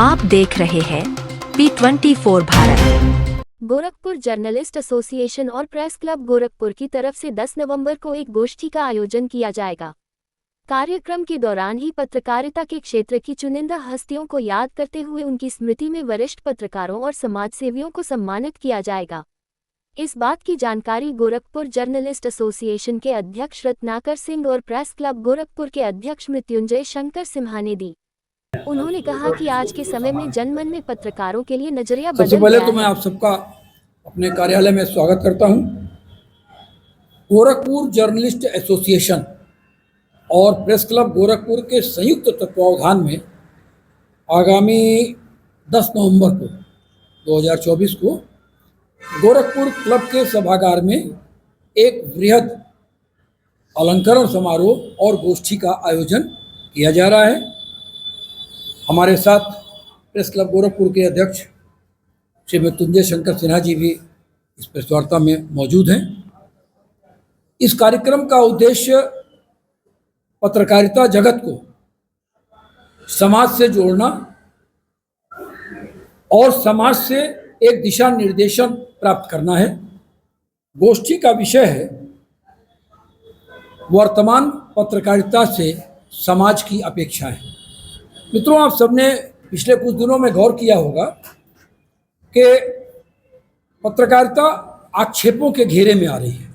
आप देख रहे हैं P24 Bharat. Gorakhpur journalist association और प्रेस क्लब गोरखपुर की तरफ से 10 नवंबर को एक गोष्ठी का आयोजन किया जाएगा। कार्यक्रम के दौरान ही पत्रकारिता के क्षेत्र की चुनिंदा हस्तियों को याद करते हुए उनकी स्मृति में वरिष्ठ पत्रकारों और समाजसेवियों को सम्मानित किया जाएगा। इस बात की जानकारी गोरखपुर जर्नलिस्ट एसोसिएशन के अध्यक्ष रत्नाकर सिंह और प्रेस क्लब गोरखपुर के अध्यक्ष मृत्युंजय शंकर सिम्हा ने दी। उन्होंने कहा कि आज के समय में जनमन में पत्रकारों के लिए नजरिया बदल गया है। सबसे पहले तो मैं आप सबका अपने कार्यालय में स्वागत करता हूं। गोरखपुर जर्नलिस्ट एसोसिएशन और प्रेस क्लब गोरखपुर के संयुक्त तत्वावधान में आगामी 10 नवंबर को 2024 को गोरखपुर क्लब के सभागार में एक वृहद अलंकरण समारोह और गोष्ठी का आयोजन किया जा रहा है। हमारे साथ प्रेस क्लब गोरखपुर के अध्यक्ष श्री मृत्युंजय शंकर सिन्हा जी भी इस प्रेस वार्ता में मौजूद हैं। इस कार्यक्रम का उद्देश्य पत्रकारिता जगत को समाज से जोड़ना और समाज से एक दिशा निर्देशन प्राप्त करना है। गोष्ठी का विषय है वर्तमान पत्रकारिता से समाज की अपेक्षाएं। मित्रों, आप सबने पिछले कुछ दिनों में गौर किया होगा कि पत्रकारिता आक्षेपों के घेरे में आ रही है।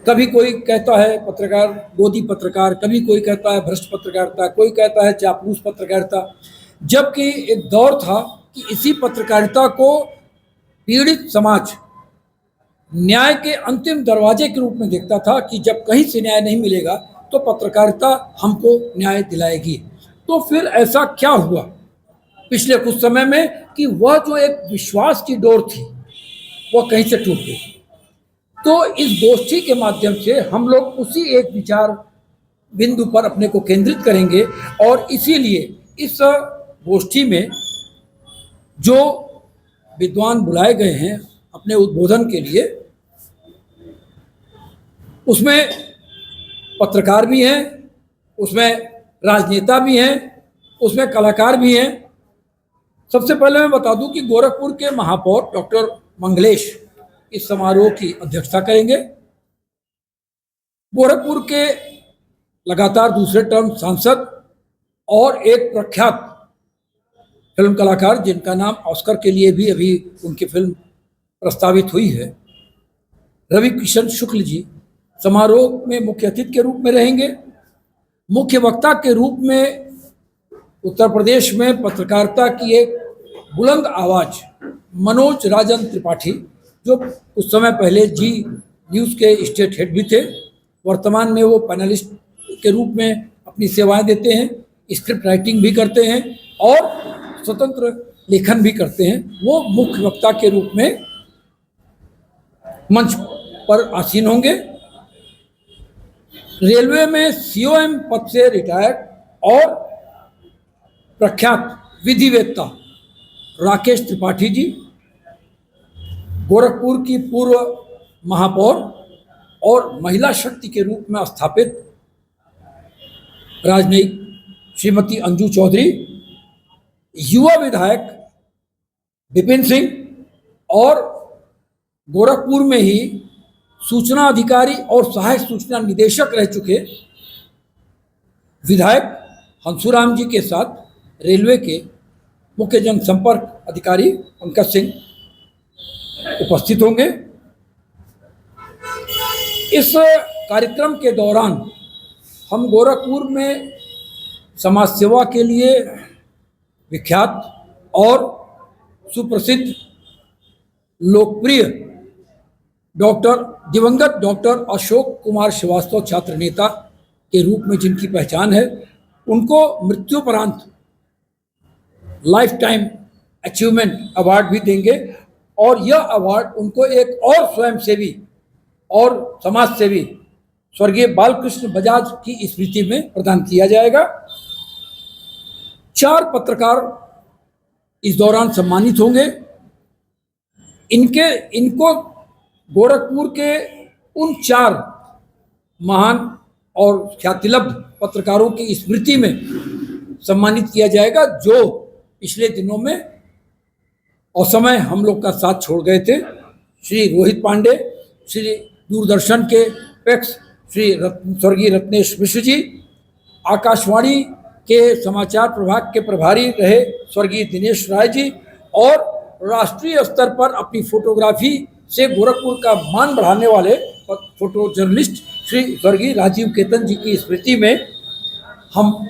कभी कोई कहता है पत्रकार गोदी पत्रकार, कभी कोई कहता है भ्रष्ट पत्रकारिता, कोई कहता है चापलूस पत्रकारिता, जबकि एक दौर था कि इसी पत्रकारिता को पीड़ित समाज न्याय के अंतिम दरवाजे के रूप में देखता था कि जब कहीं से न्याय नहीं मिलेगा तो पत्रकारिता हमको न्याय दिलाएगी। तो फिर ऐसा क्या हुआ पिछले कुछ समय में कि वह जो एक विश्वास की डोर थी वह कहीं से टूट गई। तो इस गोष्ठी के माध्यम से हम लोग उसी एक विचार बिंदु पर अपने को केंद्रित करेंगे और इसीलिए इस गोष्ठी में जो विद्वान बुलाए गए हैं अपने उद्बोधन के लिए, उसमें पत्रकार भी हैं, उसमें राजनेता भी हैं, उसमें कलाकार भी हैं। सबसे पहले मैं बता दूं कि गोरखपुर के महापौर डॉक्टर मंगलेश इस समारोह की अध्यक्षता करेंगे। गोरखपुर के लगातार दूसरे टर्म सांसद और एक प्रख्यात फिल्म कलाकार जिनका नाम ऑस्कर के लिए भी अभी उनकी फिल्म प्रस्तावित हुई है, रवि किशन शुक्ल जी समारोह में मुख्य अतिथि के रूप में रहेंगे। मुख्य वक्ता के रूप में उत्तर प्रदेश में पत्रकारिता की एक बुलंद आवाज मनोज राजन त्रिपाठी, जो कुछ समय पहले जी न्यूज़ के स्टेट हेड भी थे, वर्तमान में वो पैनलिस्ट के रूप में अपनी सेवाएं देते हैं, स्क्रिप्ट राइटिंग भी करते हैं और स्वतंत्र लेखन भी करते हैं। वो मुख्य वक्ता के रूप में मंच पर आसीन होंगे। रेलवे में सीओएम पद से रिटायर्ड और प्रख्यात विधिवेत्ता राकेश त्रिपाठी जी, गोरखपुर की पूर्व महापौर और महिला शक्ति के रूप में स्थापित राजनयिक श्रीमती अंजू चौधरी, युवा विधायक विपिन सिंह और गोरखपुर में ही सूचना अधिकारी और सहायक सूचना निदेशक रह चुके विधायक हंसुराम जी के साथ रेलवे के मुख्य जनसंपर्क अधिकारी पंकज सिंह उपस्थित होंगे। इस कार्यक्रम के दौरान हम गोरखपुर में समाज सेवा के लिए विख्यात और सुप्रसिद्ध लोकप्रिय दिवंगत डॉक्टर अशोक कुमार श्रीवास्तव छात्र नेता के रूप में जिनकी पहचान है, उनको मृत्युपरांत लाइफ टाइम अचीवमेंट अवार्ड भी देंगे और यह अवार्ड उनको एक और स्वयंसेवी और समाज सेवी स्वर्गीय बालकृष्ण बजाज की स्मृति में प्रदान किया जाएगा। 4 पत्रकार इस दौरान सम्मानित होंगे। इनको गोरखपुर के उन 4 महान और ख्यातिलब्ध पत्रकारों की स्मृति में सम्मानित किया जाएगा जो पिछले दिनों में असमय हम लोग का साथ छोड़ गए थे। श्री रोहित पांडे, श्री दूरदर्शन के पैक्स श्री स्वर्गीय रत्नेश मिश्र जी, आकाशवाणी के समाचार प्रभाग के प्रभारी रहे स्वर्गीय दिनेश राय जी, और राष्ट्रीय स्तर पर अपनी फोटोग्राफी से गोरखपुर का मान बढ़ाने वाले फोटो जर्नलिस्ट श्री स्वर्गीय राजीव केतन जी की स्मृति में हम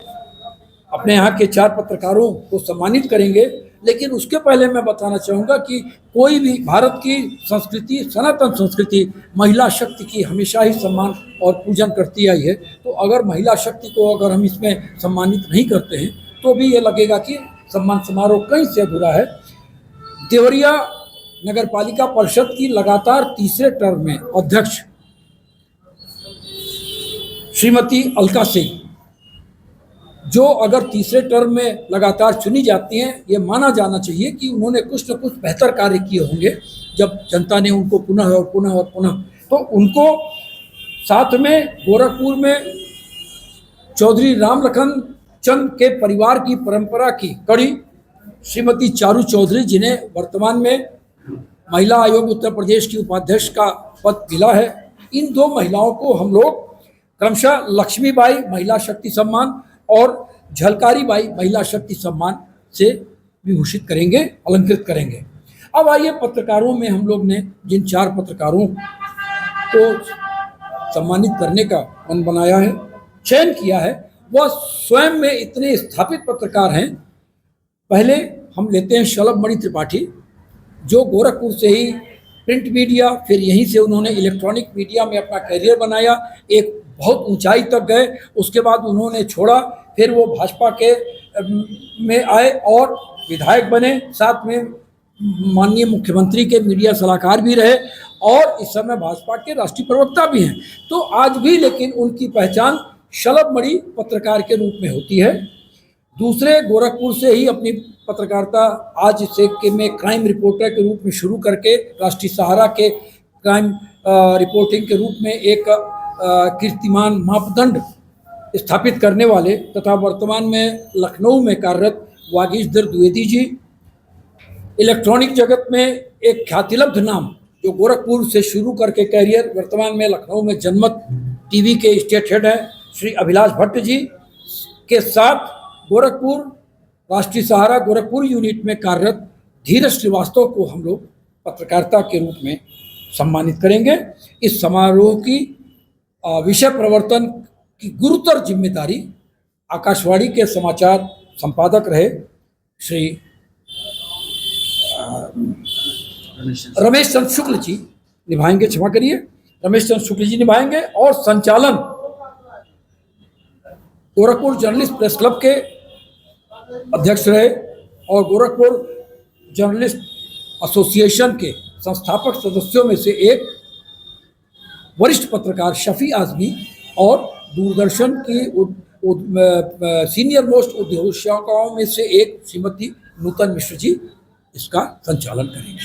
अपने यहाँ के 4 पत्रकारों को सम्मानित करेंगे। लेकिन उसके पहले मैं बताना चाहूँगा कि कोई भी भारत की संस्कृति, सनातन संस्कृति महिला शक्ति की हमेशा ही सम्मान और पूजन करती आई है। तो अगर महिला शक्ति को अगर हम इसमें सम्मानित नहीं करते हैं तो भी ये लगेगा कि सम्मान समारोह कहीं से अधूरा है। देवरिया नगर पालिका परिषद की लगातार तीसरे टर्म में अध्यक्ष श्रीमती अलका सिंह, जो अगर तीसरे टर्म में लगातार चुनी जाती हैं, ये माना जाना चाहिए कि उन्होंने कुछ न कुछ बेहतर कार्य किए होंगे जब जनता ने उनको पुनः और पुनः और पुनः। तो उनको साथ में गोरखपुर में चौधरी रामलखन चंद के परिवार की परंपरा की कड़ी श्रीमती चारू चौधरी, जिन्हें वर्तमान में महिला आयोग उत्तर प्रदेश की उपाध्यक्ष का पद मिला है, इन 2 महिलाओं को हम लोग क्रमशः लक्ष्मीबाई महिला शक्ति सम्मान और झलकारी बाई महिला शक्ति सम्मान से विभूषित करेंगे, अलंकृत करेंगे। अब आइए, पत्रकारों में हम लोग ने जिन 4 पत्रकारों को सम्मानित करने का मन बनाया है, चयन किया है, वह स्वयं में इतने स्थापित पत्रकार हैं। पहले हम लेते हैं शलभमणि त्रिपाठी, जो गोरखपुर से ही प्रिंट मीडिया, फिर यहीं से उन्होंने इलेक्ट्रॉनिक मीडिया में अपना करियर बनाया, एक बहुत ऊंचाई तक गए। उसके बाद उन्होंने छोड़ा, फिर वो भाजपा के में आए और विधायक बने, साथ में माननीय मुख्यमंत्री के मीडिया सलाहकार भी रहे और इस समय भाजपा के राष्ट्रीय प्रवक्ता भी हैं। तो आज भी लेकिन उनकी पहचान शलभमणि पत्रकार के रूप में होती है। दूसरे, गोरखपुर से ही अपनी पत्रकारिता आज से के में क्राइम रिपोर्टर के रूप में शुरू करके राष्ट्रीय सहारा के क्राइम रिपोर्टिंग के रूप में एक कीर्तिमान मापदंड स्थापित करने वाले तथा वर्तमान में लखनऊ में कार्यरत वागीशधर द्विवेदी जी, इलेक्ट्रॉनिक जगत में एक ख्यातिलब्ध नाम जो गोरखपुर से शुरू करके कैरियर वर्तमान में लखनऊ में जनमत टीवी के स्टेट हेड हैं श्री अभिलाष भट्ट जी के साथ गोरखपुर राष्ट्रीय सहारा गोरखपुर यूनिट में कार्यरत धीरज श्रीवास्तव को हम लोग पत्रकारिता के रूप में सम्मानित करेंगे। इस समारोह की विषय प्रवर्तन की गुरुतर जिम्मेदारी आकाशवाणी के समाचार संपादक रहे श्री रमेश चंद्र शुक्ल जी निभाएंगे, क्षमा करिए, रमेश चंद्र शुक्ल जी निभाएंगे। और संचालन गोरखपुर जर्नलिस्ट प्रेस क्लब के अध्यक्ष रहे और गोरखपुर जर्नलिस्ट एसोसिएशन के संस्थापक सदस्यों में से एक वरिष्ठ पत्रकार शफी आजमी और दूरदर्शन की सीनियर मोस्ट उद्योजकों में से एक श्रीमती नूतन मिश्र जी इसका संचालन करेंगे।